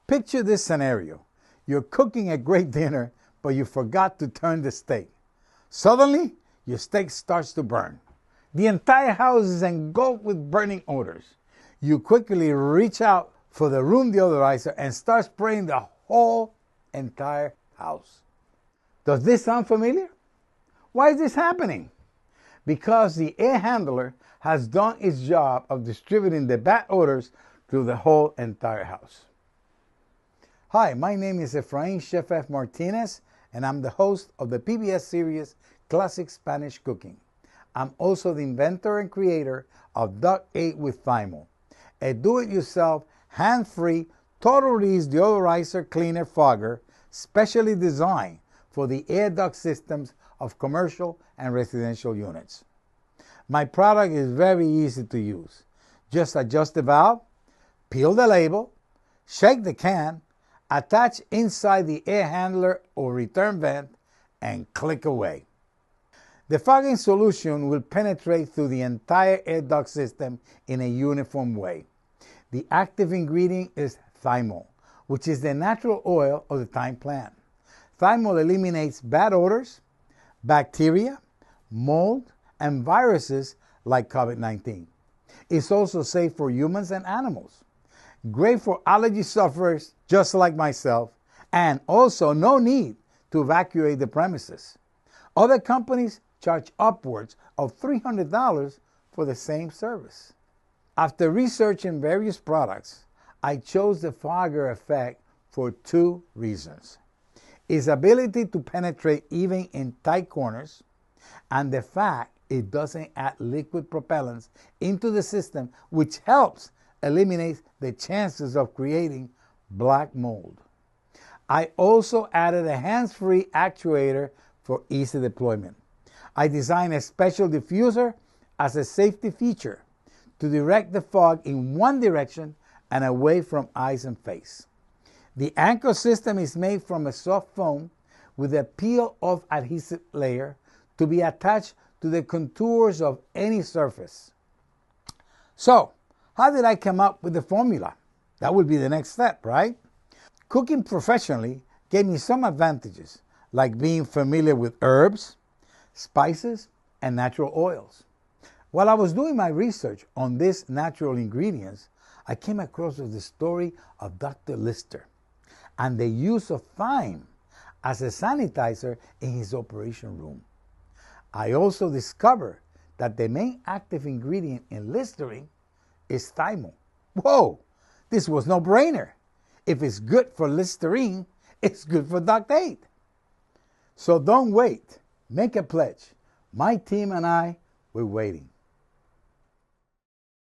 Picture this scenario. You're cooking a great dinner, but you forgot to turn the steak. Suddenly, your steak starts to burn. The entire house is engulfed with burning odors. You quickly reach out for the room deodorizer and start spraying the whole entire house. Does this sound familiar? Why is this happening? Because the air handler has done its job of distributing the bad odors through the whole entire house. Hi, my name is Efrain Chef F. Martinez, and I'm the host of the PBS series Classic Spanish Cooking. I'm also the inventor and creator of DuctAid with Thymol, a do-it-yourself, hand-free, total release deodorizer cleaner fogger specially designed for the air duct systems of commercial and residential units. My product is very easy to use. Just adjust the valve, peel the label, shake the can, attach inside the air handler or return vent, and click away. The fogging solution will penetrate through the entire air duct system in a uniform way. The active ingredient is Thymol, which is the natural oil of the thyme plant. Thymol eliminates bad odors, bacteria, mold, and viruses like COVID-19. It's also safe for humans and animals. Great for allergy sufferers just like myself, and also no need to evacuate the premises. Other companies charge upwards of $300 for the same service. After researching various products, I chose the fogger effect for two reasons: its ability to penetrate even in tight corners, and the fact it doesn't add liquid propellants into the system, which helps eliminate the chances of creating black mold. I also added a hands-free actuator for easy deployment. I designed a special diffuser as a safety feature to direct the fog in one direction and away from eyes and face. The anchor system is made from a soft foam with a peel-off adhesive layer to be attached to the contours of any surface. So, how did I come up with the formula? That would be the next step, right? Cooking professionally gave me some advantages, like being familiar with herbs, spices, and natural oils. While I was doing my research on these natural ingredients, I came across the story of Dr. Lister and the use of thyme as a sanitizer in his operation room. I also discovered that the main active ingredient in Listerine is Thymol. Whoa, this was no brainer. If it's good for Listerine, it's good for DuctAid. So don't wait. Make a pledge. My team and I, we're waiting.